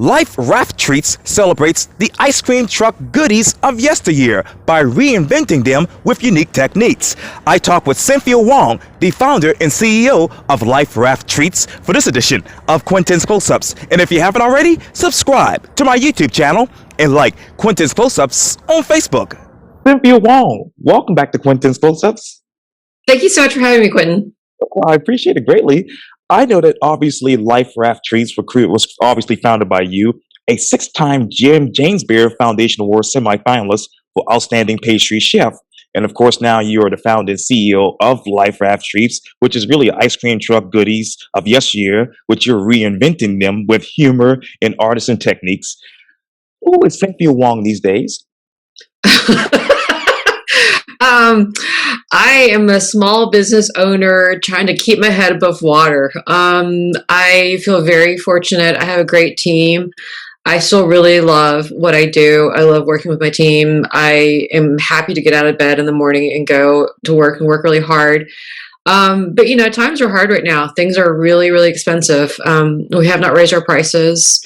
Raft Treats celebrates the ice cream truck goodies of yesteryear by reinventing them with unique techniques. I talk with Cynthia Wong, the founder and CEO of Raft Treats, for this edition of Quintin's Close-Ups. And if you haven't already, subscribe to my YouTube channel and like Quintin's Close-Ups on Facebook. Cynthia Wong, welcome back to Quintin's Close-Ups. Thank you so much for having me, Quintin. Well, I appreciate it greatly. I know that obviously Raft Treats was obviously founded by you, a six-time James Beard Foundation Award semifinalist for Outstanding Pastry Chef. And of course, now you are the founder and CEO of Raft Treats, which is really ice cream truck goodies of yesteryear, which you're reinventing them with humor and artisan techniques. Who is Cynthia Wong these days? I am a small business owner trying to keep my head above water. I feel very fortunate. I have a great team. I still really love what I do. I love working with my team. I am happy to get out of bed in the morning and go to work and work really hard. But you know, times are hard right now. Things are really, really expensive. We have not raised our prices,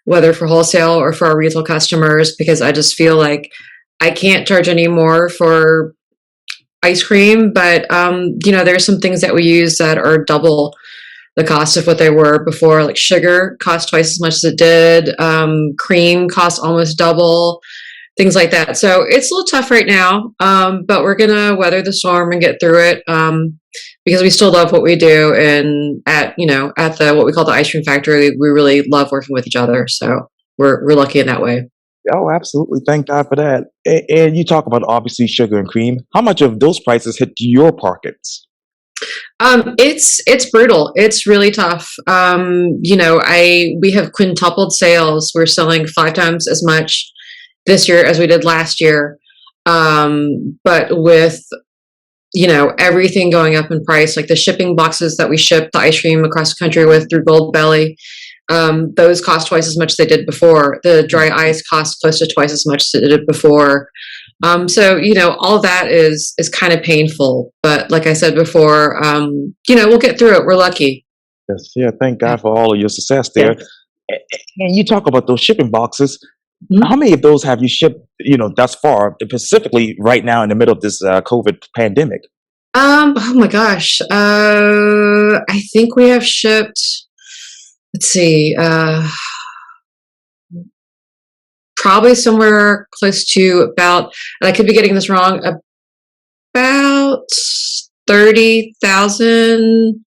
whether for wholesale or for our retail customers, because I just feel like I can't charge any more for ice cream, but you know, there's some things that we use that are double the cost of what they were before. Like sugar costs twice as much as it did. Cream costs almost double, things like that. So it's a little tough right now, but we're gonna weather the storm and get through it because we still love what we do. And at the what we call the ice cream factory, we really love working with each other. So we're lucky in that way. Oh, absolutely. Thank God for that. And you talk about obviously sugar and cream. How much of those prices hit your pockets? It's brutal. It's really tough. We have quintupled sales. We're selling 5 times as much this year as we did last year. But with everything going up in price, like the shipping boxes that we ship the ice cream across the country with through Gold Belly, those cost twice as much as they did before. The dry ice costs close to twice as much as it did before. So all that is kind of painful. But like I said before, we'll get through it. We're lucky. Yes, yeah. Thank God for all of your success there. Yeah. And you talk about those shipping boxes. Mm-hmm. How many of those have you shipped? Thus far, specifically right now in the middle of this COVID pandemic. Oh my gosh. I think we have shipped. Let's see, probably somewhere close to about, and I could be getting this wrong, about 30,000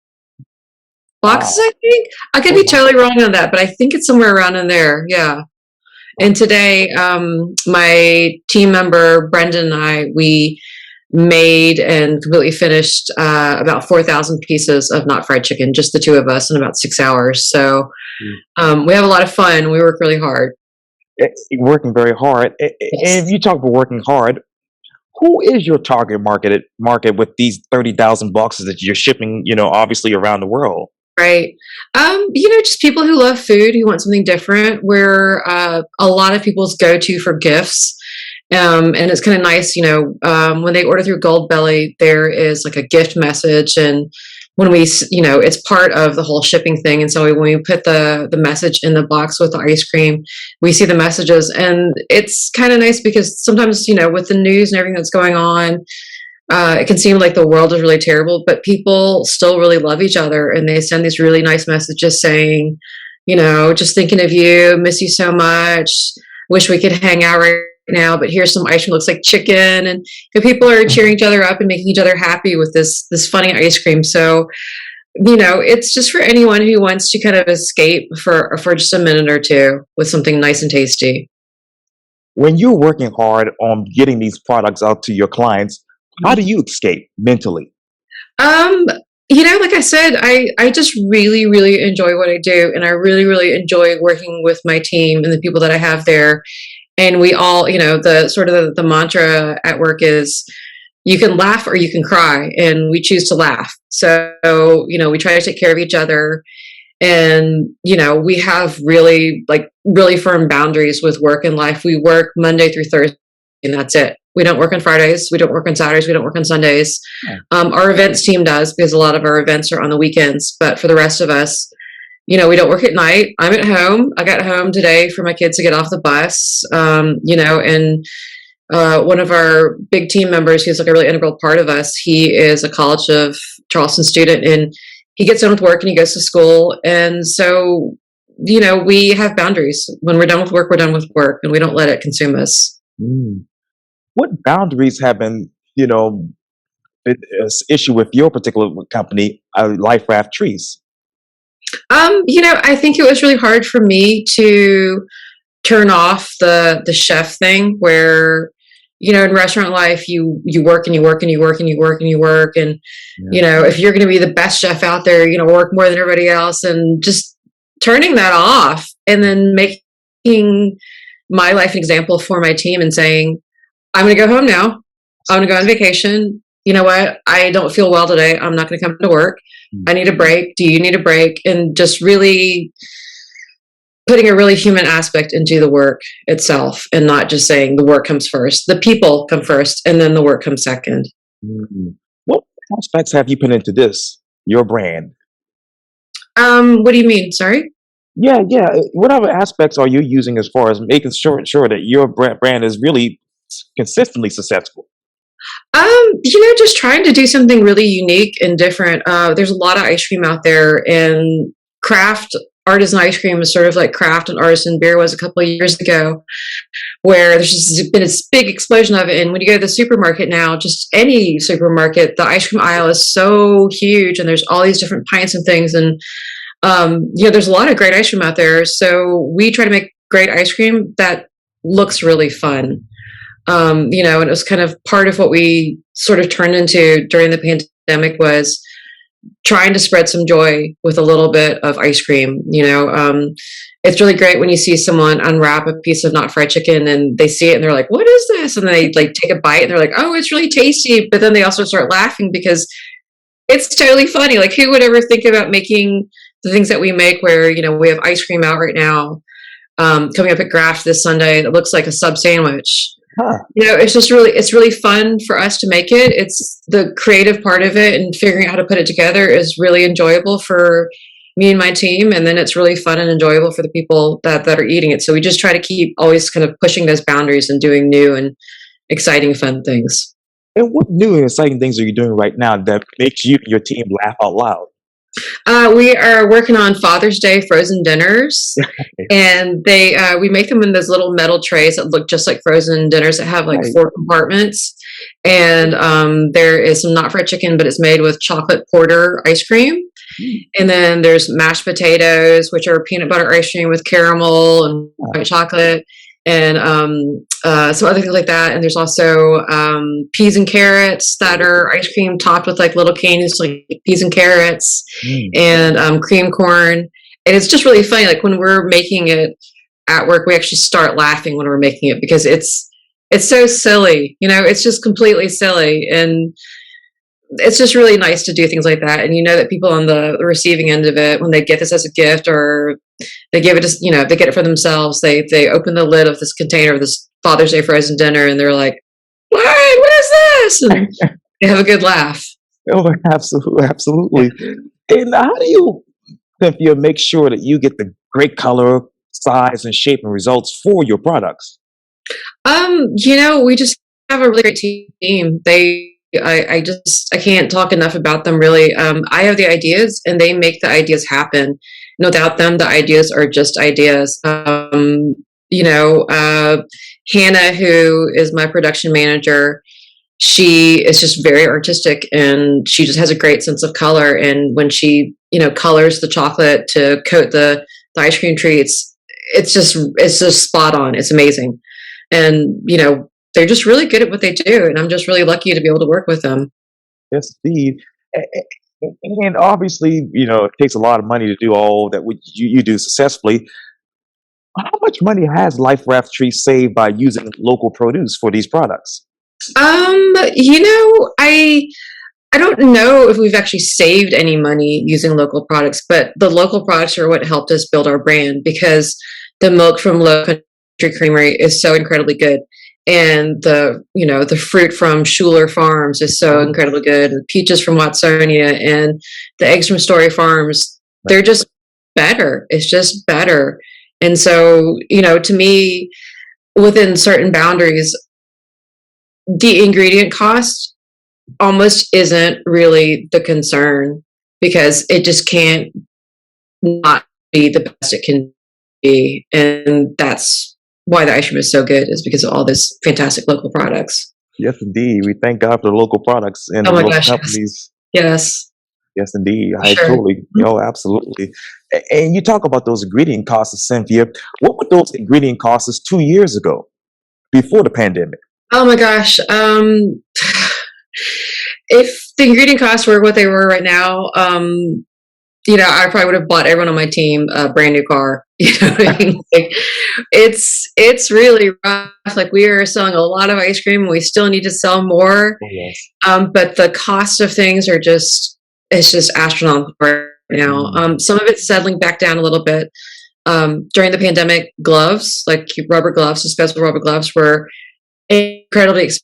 boxes, wow. I think. I could be totally wrong on that, but I think it's somewhere around in there, yeah. And today, my team member, Brendan, and I, we made and completely finished about 4,000 pieces of not fried chicken, just the two of us, in about 6 hours. So we have a lot of fun. We work really hard. Working very hard. Yes. And you talk about working hard. Who is your target market with these 30,000 boxes that you're shipping, obviously around the world? Right. Just people who love food, who want something different. We're a lot of people's go-to for gifts. And it's kind of nice, when they order through Gold Belly, there is like a gift message. And when we, it's part of the whole shipping thing. And so when we put the message in the box with the ice cream, we see the messages. And it's kind of nice because sometimes, with the news and everything that's going on, it can seem like the world is really terrible, but people still really love each other. And they send these really nice messages saying, just thinking of you, miss you so much, wish we could hang out right now, but here's some ice cream, looks like chicken, and people are cheering each other up and making each other happy with this funny ice cream. So it's just for anyone who wants to kind of escape for just a minute or two with something nice and tasty. When you're working hard on getting these products out to your clients, how do you escape mentally? Like I said, I just really, really enjoy what I do, and I really, really enjoy working with my team and the people that I have there. And we all, the mantra at work is you can laugh or you can cry, and we choose to laugh. So, we try to take care of each other, and, we have really firm boundaries with work and life. We work Monday through Thursday, and that's it. We don't work on Fridays. We don't work on Saturdays. We don't work on Sundays. Our events team does, because a lot of our events are on the weekends. But for the rest of us, We don't work at night. I'm at home. I got home today for my kids to get off the bus. And one of our big team members, who's like a really integral part of us, he is a College of Charleston student, and he gets done with work and he goes to school. And so, we have boundaries. When we're done with work, we're done with work, and we don't let it consume us. Mm. What boundaries have been, issue with your particular company, Life Raft Trees? I think it was really hard for me to turn off the chef thing where, in restaurant life, you work and you work and you work and you work and you work. And, Yeah. if you're going to be the best chef out there, work more than everybody else, and just turning that off and then making my life an example for my team and saying, I'm going to go home now. I'm going to go on vacation. You know what? I don't feel well today. I'm not going to come to work. I need a break. Do you need a break? And just really putting a really human aspect into the work itself, and not just saying the work comes first. The people come first and then the work comes second. Mhm. What aspects have you put into this, your brand? What do you mean? Sorry? Yeah, yeah. What other aspects are you using as far as making sure that your brand is really consistently successful? Just trying to do something really unique and different. There's a lot of ice cream out there, and craft artisan ice cream is sort of like craft and artisan beer was a couple of years ago, where there's just been this big explosion of it. And when you go to the supermarket now, just any supermarket, the ice cream aisle is so huge, and there's all these different pints and things. And there's a lot of great ice cream out there. So we try to make great ice cream that looks really fun. And it was kind of part of what we sort of turned into during the pandemic was trying to spread some joy with a little bit of ice cream. It's really great when you see someone unwrap a piece of not fried chicken and they see it and they're like, "What is this?" And they like take a bite and they're like, "Oh, it's really tasty." But then they also start laughing because it's totally funny. Like, who would ever think about making the things that we make? Where we have ice cream out right now, coming up at Graft this Sunday that looks like a sub sandwich. Huh. It's really fun for us to make it. It's the creative part of it, and figuring out how to put it together is really enjoyable for me and my team. And then it's really fun and enjoyable for the people that are eating it. So we just try to keep always kind of pushing those boundaries and doing new and exciting, fun things. And what new and exciting things are you doing right now that makes you and your team laugh out loud? We are working on Father's Day frozen dinners, and we make them in those little metal trays that look just like frozen dinners that have like Right. 4 compartments. And there is some not fried chicken, but it's made with chocolate porter ice cream. Mm. And then there's mashed potatoes, which are peanut butter ice cream with caramel and white chocolate, and some other things like that. And there's also peas and carrots that are ice cream topped with like little candies, like peas and carrots, Mm. and cream corn. And it's just really funny. Like when we're making it at work, we actually start laughing when we're making it because it's so silly. It's just completely silly, and it's just really nice to do things like that. And that people on the receiving end of it, when they get this as a gift or they give it, they get it for themselves. They open the lid of this container of this Father's Day frozen dinner, and they're like, What is this?" And they have a good laugh. Oh, absolutely, absolutely. And how do you, Cynthia, make sure that you get the great color, size, and shape and results for your products? We just have a really great team. I can't talk enough about them really. I have the ideas and they make the ideas happen. And without them, the ideas are just ideas. You know, Hannah, who is my production manager, she is just very artistic and she just has a great sense of color. And when she, colors the chocolate to coat the ice cream treats, it's just spot on. It's amazing. And, they're just really good at what they do. And I'm just really lucky to be able to work with them. Yes, indeed. And obviously, it takes a lot of money to do all that you do successfully. How much money has Life Raft Tree saved by using local produce for these products? I don't know if we've actually saved any money using local products, but the local products are what helped us build our brand because the milk from Low Country Creamery is so incredibly good. And the fruit from Schuler Farms is so incredibly good. And peaches from Watsonia and the eggs from Story Farms, they're just better. It's just better. And so, to me, within certain boundaries, the ingredient cost almost isn't really the concern because it just can't not be the best it can be. And that's why the ice cream is so good, is because of all this fantastic local products. Yes, indeed. We thank God for the local products and Oh the my local gosh, yes. companies. Yes, Yes, indeed. for I sure. totally, absolutely. And you talk about those ingredient costs, Cynthia. What were those ingredient costs 2 years ago, before the pandemic? Oh my gosh. If the ingredient costs were what they were right now, I probably would have bought everyone on my team a brand new car. You know what I mean? Like, it's really rough. Like, we are selling a lot of ice cream. We still need to sell more. Oh, yes. But the cost of things are just it's just astronomical right now. Mm, Some of it's settling back down a little bit. During the pandemic, gloves, like rubber gloves, disposable rubber gloves, were incredibly expensive.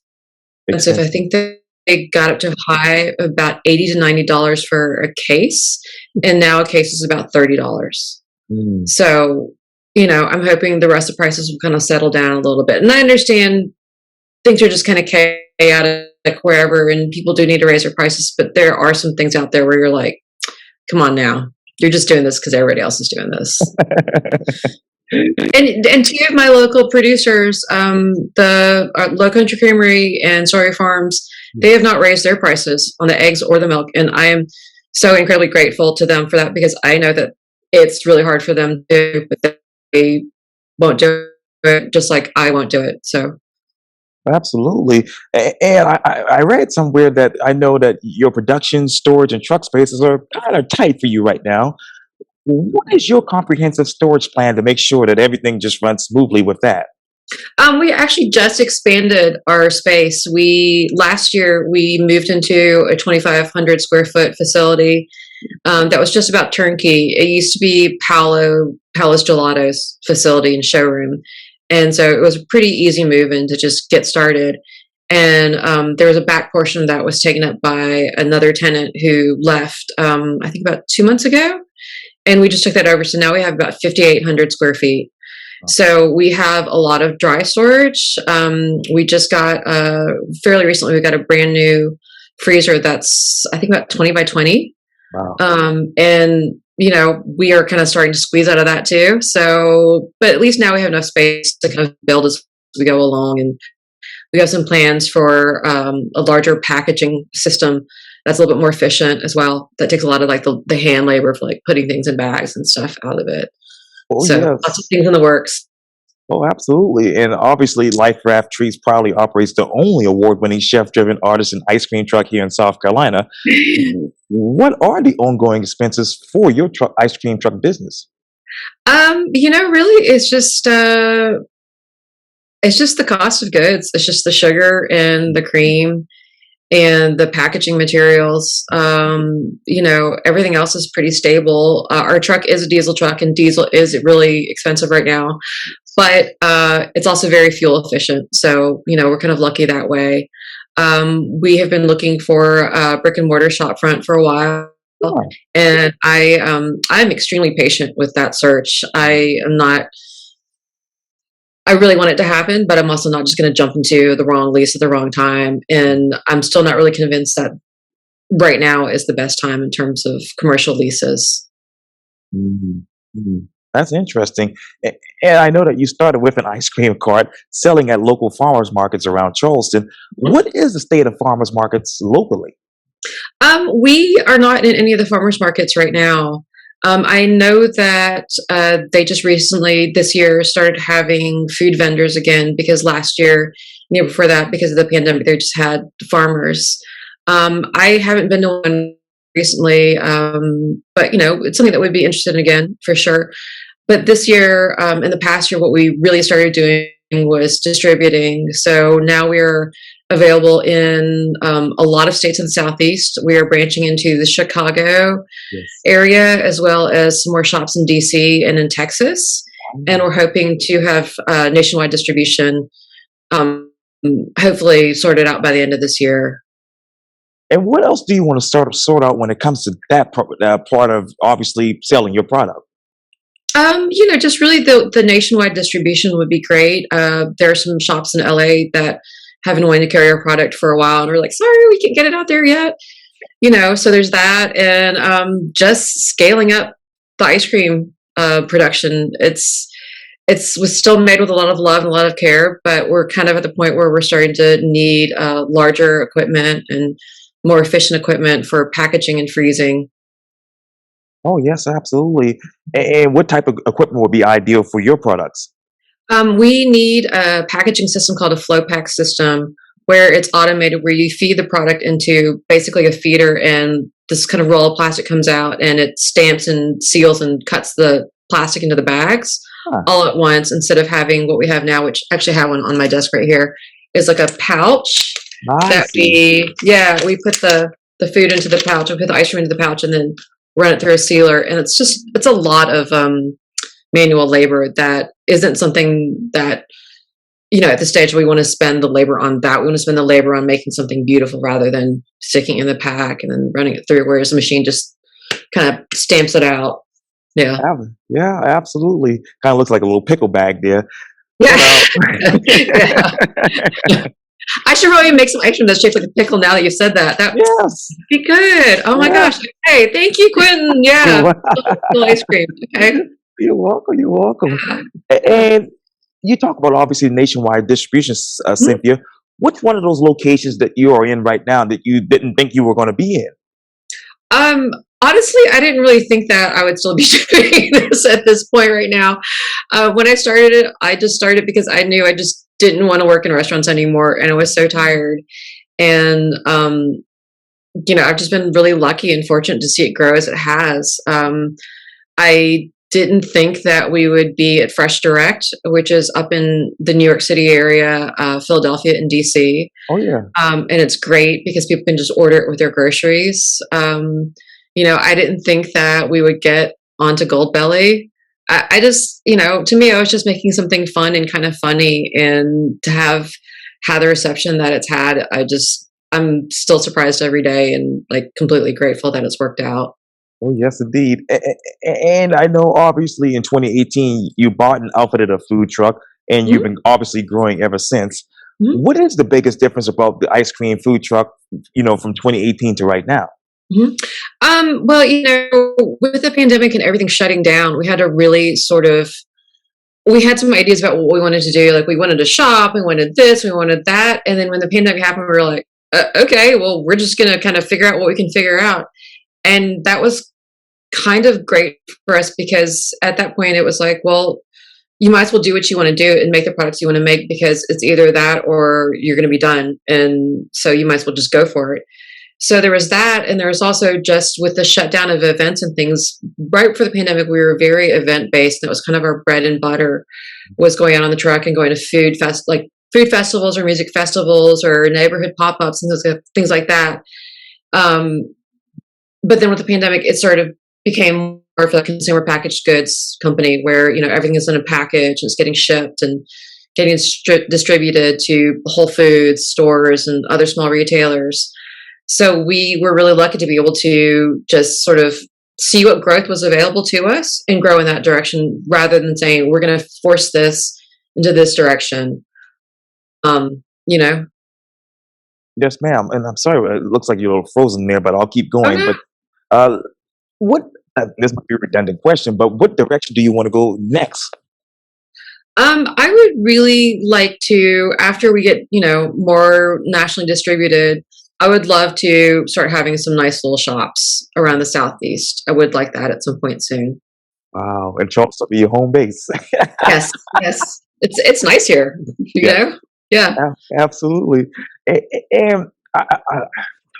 I expensive. think that they got up to high about $80 to $90 for a case, and now a case is about $30. Mm, So, I'm hoping the rest of the prices will kind of settle down a little bit. And I understand things are just kind of chaotic wherever, and people do need to raise their prices. But there are some things out there where you're like, come on now, you're just doing this because everybody else is doing this. And two of my local producers, the Low Country Creamery and Sawyer Farms, they have not raised their prices on the eggs or the milk, and I am so incredibly grateful to them for that because I know that it's really hard for them to, but they won't do it, just like I won't do it. So, Absolutely. And I read somewhere that I know that your production, storage, and truck spaces are kind of tight for you right now. What is your comprehensive storage plan to make sure that everything just runs smoothly with that? we actually just expanded our space. We Last year we moved into a 2,500 square foot facility that was just about turnkey. It used to be Paolo's Gelato's facility and showroom, and so it was a pretty easy move in to just get started. And there was a back portion that was taken up by another tenant who left, I think about 2 months ago, and we just took that over. So now we have about 5,800 square feet. So we have a lot of dry storage. We just got fairly recently. We got a brand new freezer that's I think about 20 by 20, Wow. and we are kind of starting to squeeze out of that too. So, but at least now we have enough space to kind of build as we go along, and we have some plans for a larger packaging system that's a little bit more efficient as well. That takes a lot of like the hand labor for like putting things in bags and stuff out of it. Oh, So lots of yes. things in the works. Oh, absolutely. And obviously, Life Raft Treats proudly operates the only award winning chef driven artisan ice cream truck here in South Carolina. What are the ongoing expenses for your ice cream truck business? Really, it's just the cost of goods. It's just the sugar and the cream and the packaging materials. Everything else is pretty stable. Our truck is a diesel truck, and diesel is really expensive right now, but it's also very fuel efficient. So, we're kind of lucky that way. We have been looking for a brick and mortar shop front for a while. Oh, And I'm extremely patient with that search. I really want it to happen, but I'm also not just going to jump into the wrong lease at the wrong time. And I'm still not really convinced that right now is the best time in terms of commercial leases. mhm, mhm. That's interesting. And I know that you started with an ice cream cart selling at local farmers markets around Charleston. What is the state of farmers markets locally? We are not in any of the farmers markets right now. I know that they just recently this year started having food vendors again because last year, the year before that, because of the pandemic, they just had farmers. I haven't been to one recently, but it's something that we'd be interested in again for sure. But this year, in the past year, what we really started doing was distributing. So now we're available in a lot of states in the Southeast. We are branching into the Chicago Yes. area as well as some more shops in DC and in Texas. And we're hoping to have nationwide distribution, um, hopefully sorted out by the end of this year. And what else do you want to sort out when it comes to that part of obviously selling your product? Just really the nationwide distribution would be great. There are some shops in LA that have been wanting to carry our product for a while, and we're like, sorry, we can't get it out there yet. So there's that, and just scaling up the ice cream production. It was still made with a lot of love and a lot of care, but we're kind of at the point where we're starting to need larger equipment and more efficient equipment for packaging and freezing. Oh, yes, absolutely. And what type of equipment would be ideal for your products? We need a packaging system called a flow pack system where it's automated, where you feed the product into basically a feeder, and this kind of roll of plastic comes out and it stamps and seals and cuts the plastic into the bags Huh, all at once, instead of having what we have now, which I actually have one on my desk right here, is like a pouch I that see. we put the food into the pouch, we put the ice cream into the pouch, and then run it through a sealer. And it's a lot of manual labor that isn't something that, at the stage we want to spend the labor on that. We want to spend the labor on making something beautiful rather than sticking in the pack and then running it through, whereas the machine just kind of stamps it out. Yeah. Yeah, absolutely. Kind of looks like a little pickle bag there. Yeah. Well, Yeah. I should probably make some ice cream that's shaped like a pickle now that you said that. That would yes, be good. Oh my yeah. gosh. Okay. Thank you, Quintin. You're Yeah. wel- Ice cream. Okay. you're welcome. You're welcome. And you talk about obviously nationwide distribution, Mhm. Cynthia. Which one of those locations that you are in right now that you didn't think you were going to be in? Um, Honestly, I didn't really think that I would still be doing this at this point right now. When I started it, I just started because I knew I just didn't want to work in restaurants anymore, and I was so tired. And I've just been really lucky and fortunate to see it grow as it has. I didn't think that we would be at Fresh Direct, which is up in the New York City area, Philadelphia, and DC. Oh yeah. And it's great because people can just order it with their groceries. I didn't think that we would get onto Goldbelly. I just, to me, I was just making something fun and kind of funny, and to have had the reception that it's had, I'm still surprised every day and like completely grateful that it's worked out. Oh, yes, indeed. And I know obviously in 2018 you bought and outfitted a food truck, and you've Mhm, been obviously growing ever since. mhm, What is the biggest difference about the ice cream food truck, from 2018 to right now? mhm. Well, with the pandemic and everything shutting down, we had to really we had some ideas about what we wanted to do. Like we wanted to shop, we wanted this, we wanted that. And then when the pandemic happened, we were like, okay, well, we're just going to kind of figure out what we can figure out. And that was kind of great for us because at that point it was like, well, you might as well do what you want to do and make the products you want to make, because it's either that or you're going to be done. And so you might as well just go for it. So there was that. And there was also, just with the shutdown of events and things right before the pandemic, we were very event based. That was kind of our bread and butter, was going out on the truck and going to like food festivals or music festivals or neighborhood pop-ups and things like that. Um, but then with the pandemic, it sort of became more of a consumer packaged goods company where, everything is in a package and it's getting shipped and getting distributed to Whole Foods stores and other small retailers. So we were really lucky to be able to just sort of see what growth was available to us and grow in that direction, rather than saying we're going to force this into this direction. Um, you know. Yes, ma'am. And I'm sorry, it looks like you're a little frozen there, but I'll keep going. Okay. But uh, what? This might be a redundant question, but what direction do you want to go next? I would really like to, after we get, more nationally distributed, I would love to start having some nice little shops around the Southeast. I would like that at some point soon. Wow, and Charleston be your home base. Yes, yes. It's nice here, you Yes, know? Yeah. absolutely. And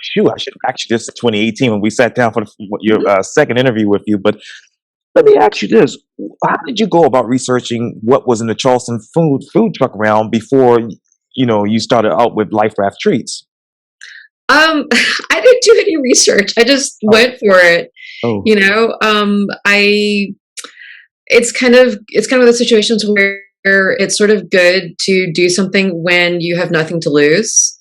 shoot, I should have asked you this in 2018 when we sat down for your second interview with you. But let me ask you this: how did you go about researching what was in the Charleston food truck realm before you started out with Life Raft Treats? I didn't do any research. I just Oh, went for it. oh, You know, I it's kind of the situations where it's sort of good to do something when you have nothing to lose.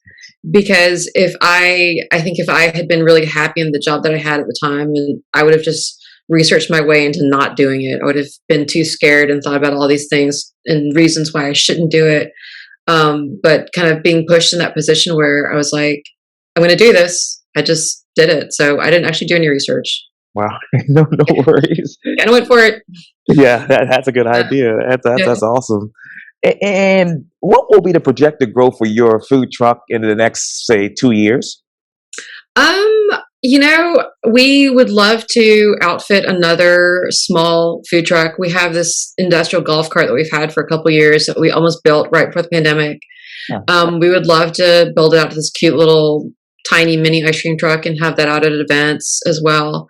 Because if I think if I had been really happy in the job that I had at the time, and I would have just researched my way into not doing it. I would have been too scared and thought about all these things and reasons why I shouldn't do it. But kind of being pushed in that position where I was like, I'm going to do this. I just did it. So I didn't actually do any research. Wow. No worries. And I went for it. Yeah, that's a good Yeah. idea. Yeah. That's awesome. And what will be the projected growth for your food truck in the next, say, 2 years? Um, we would love to outfit another small food truck. We have this industrial golf cart that we've had for a couple years that we almost built right before the pandemic. Yeah. We would love to build it out to this cute little tiny mini ice cream truck and have that out at events as well.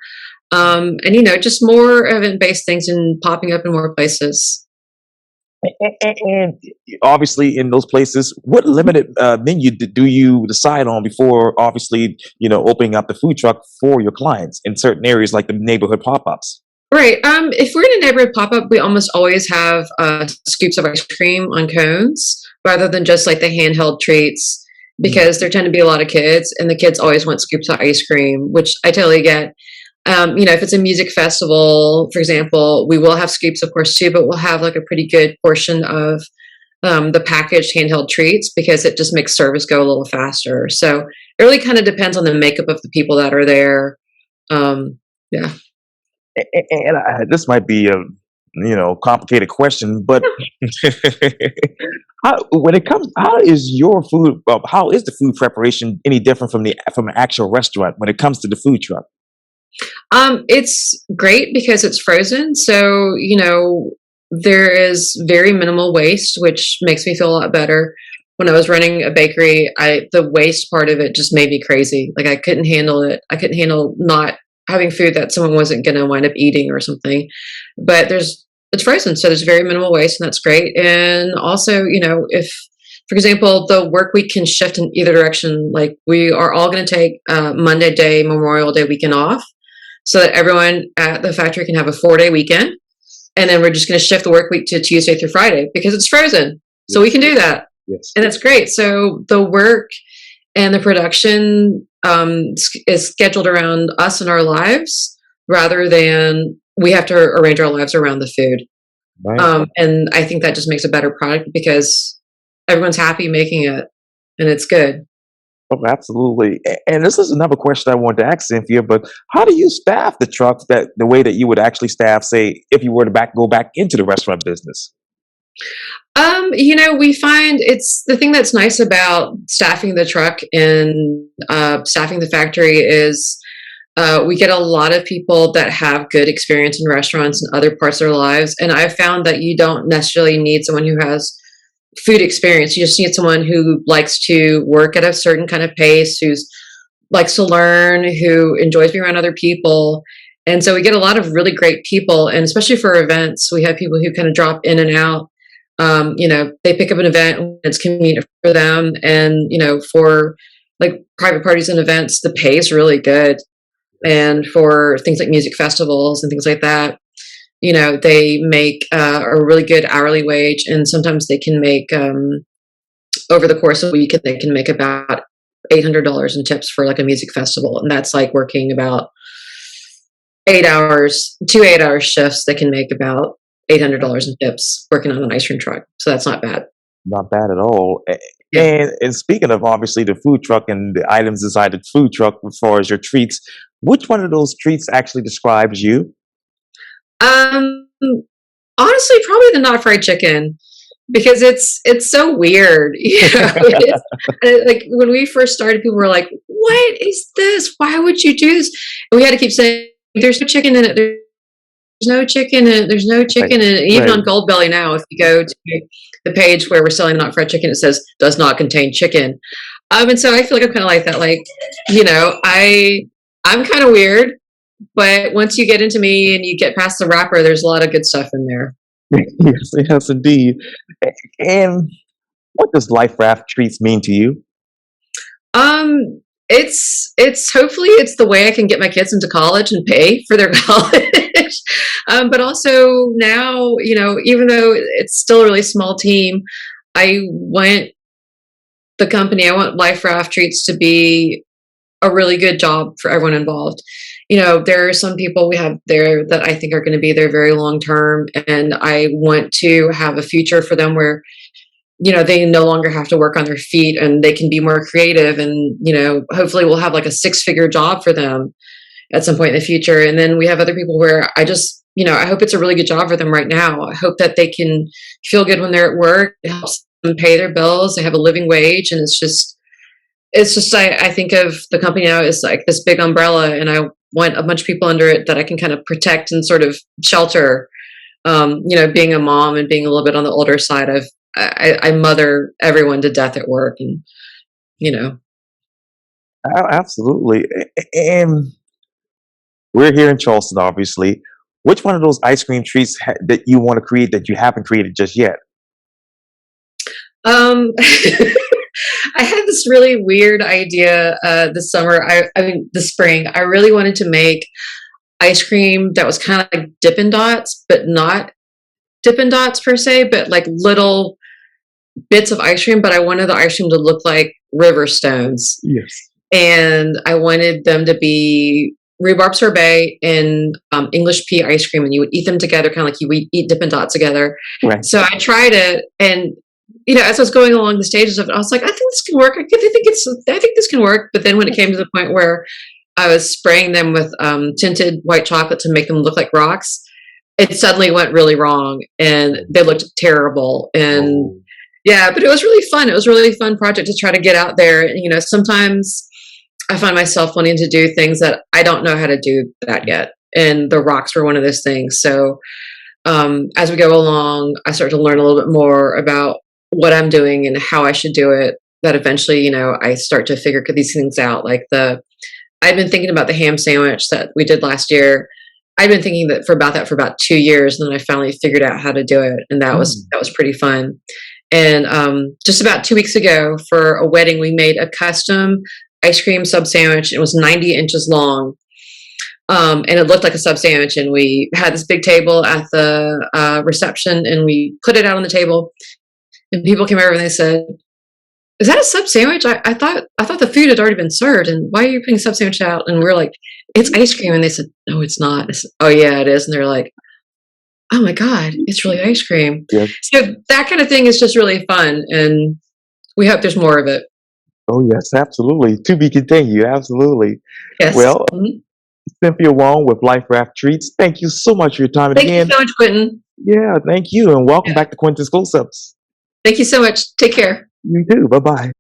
And just more event-based things and popping up in more places. And obviously, in those places, what limited menu do you decide on before, obviously, opening up the food truck for your clients in certain areas like the neighborhood pop-ups? Right. If we're in a neighborhood pop-up, we almost always have scoops of ice cream on cones rather than just like the handheld treats Mm. because there tend to be a lot of kids and the kids always want scoops of ice cream, which I totally get. If it's a music festival, for example, we will have scoops, of course, too, but we'll have like a pretty good portion of the packaged handheld treats because it just makes service go a little faster. So it really kind of depends on the makeup of the people that are there. Yeah. And this might be a complicated question, but when it comes, how is the food preparation any different from an actual restaurant when it comes to the food truck? It's great because it's frozen. So, there is very minimal waste, which makes me feel a lot better. When I was running a bakery, the waste part of it just made me crazy. Like I couldn't handle it. I couldn't handle not having food that someone wasn't going to wind up eating or something. But it's frozen, so there's very minimal waste, and that's great. And also, if, for example, the work week can shift in either direction. Like we are all going to take Monday day, Memorial Day weekend off, so that everyone at the factory can have a 4-day weekend. And then we're just going to shift the work week to Tuesday through Friday because it's frozen. So we can do that. Yes. And that's great. So the work and the production is scheduled around us and our lives rather than we have to arrange our lives around the food. Right. And I think that just makes a better product because everyone's happy making it and it's good. Oh, absolutely. And this is another question I wanted to ask Cynthia, but how do you staff the trucks the way that you would actually staff, say, if you were to go back into the restaurant business? We find it's the thing that's nice about staffing the truck and staffing the factory is we get a lot of people that have good experience in restaurants and other parts of their lives. And I've found that you don't necessarily need someone who has food experience. You just need someone who likes to work at a certain kind of pace, who likes to learn, who enjoys being around other people. And so we get a lot of really great people. And especially for events, we have people who kind of drop in and out. They pick up an event when it's convenient for them. And, for like private parties and events, the pay is really good. And for things like music festivals and things like that, they make a really good hourly wage. And sometimes they can make, over the course of a week, they can make about $800 in tips for like a music festival. And that's like working about 8 hours, 2 8-hour shifts. They can make about $800 in tips working on an ice cream truck. So that's not bad. Not bad at all. Yeah. And speaking of obviously the food truck and the items inside the food truck, as far as your treats, which one of those treats actually describes you? Um, Honestly, probably the not fried chicken because it's so weird. Like when we first started, people were like, "What is this? Why would you do this?" And we had to keep saying, "There's no chicken in it. There's no chicken in it. There's no Right. chicken in it." Even Right. on Goldbelly now, if you go to the page where we're selling not fried chicken, it says does not contain chicken. And so I feel like I'm kind of like that. Like, I'm kind of weird, but once you get into me and you get past the wrapper, there's a lot of good stuff in there. Yes, yes, indeed. And what does life raft treats mean to you? It's hopefully it's the way I can get my kids into college and pay for their college. But also now, even though it's still a really small team, I want I want Life Raft Treats to be a really good job for everyone involved. there are some people we have there that I think are going to be there very long term, and I want to have a future for them where they no longer have to work on their feet and they can be more creative, and hopefully we'll have like a six-figure job for them at some point in the future. And then we have other people where I hope it's a really good job for them right now. I hope that they can feel good when they're at work. It helps them pay their bills. They have a living wage, and it's just I think of the company now as like this big umbrella, and I want a bunch of people under it that I can kind of protect and sort of shelter. Being a mom and being a little bit on the older side, I mother everyone to death at work, and you know. Absolutely. And we're here in Charleston, obviously. Which one of those ice cream treats that you want to create that you haven't created just yet? Um, I had this really weird idea this summer. I mean, this spring. I really wanted to make ice cream that was kind of like Dippin' Dots, but not Dippin' Dots per se, but like little bits of ice cream. But I wanted the ice cream to look like river stones, Yes. and I wanted them to be rhubarb sorbet and English pea ice cream, and you would eat them together, kind of like you would eat Dippin' Dots together. Right. So I tried it, and as I was going along the stages of it, I was like, I think this can work. I think this can work. But then when it came to the point where I was spraying them with tinted white chocolate to make them look like rocks, it suddenly went really wrong, and they looked terrible. And Oh, yeah, but it was really fun. It was a really fun project to try to get out there. And, sometimes I find myself wanting to do things that I don't know how to do that yet. And the rocks were one of those things. So as we go along, I start to learn a little bit more about what I'm doing and how I should do it. That eventually, I start to figure these things out. Like I've been thinking about the ham sandwich that we did last year. I've been thinking that for about 2 years, and then I finally figured out how to do it, and that was mm, that was pretty fun. And just about 2 weeks ago, for a wedding, we made a custom ice cream sub sandwich. It was 90 inches long, and it looked like a sub sandwich. And we had this big table at the reception, and we put it out on the table. And people came over and they said, "Is that a sub sandwich? I thought the food had already been served, and why are you putting a sub sandwich out?" And we're like, "It's ice cream." And they said, "No, it's not." I said, "Oh yeah, it is." And they're like, "Oh my god, it's really ice cream." yes. So that kind of thing is just really fun, and we hope there's more of it. Oh, yes, absolutely. To be continued. Absolutely. Yes. Well, Mhm. Cynthia Wong with Life Raft Treats, thank you so much for your time. And Thank you again, so much, Quintin. yeah, thank you. And welcome Yeah. back to Quinton's Close Ups. Thank you so much. Take care. You too. Bye bye.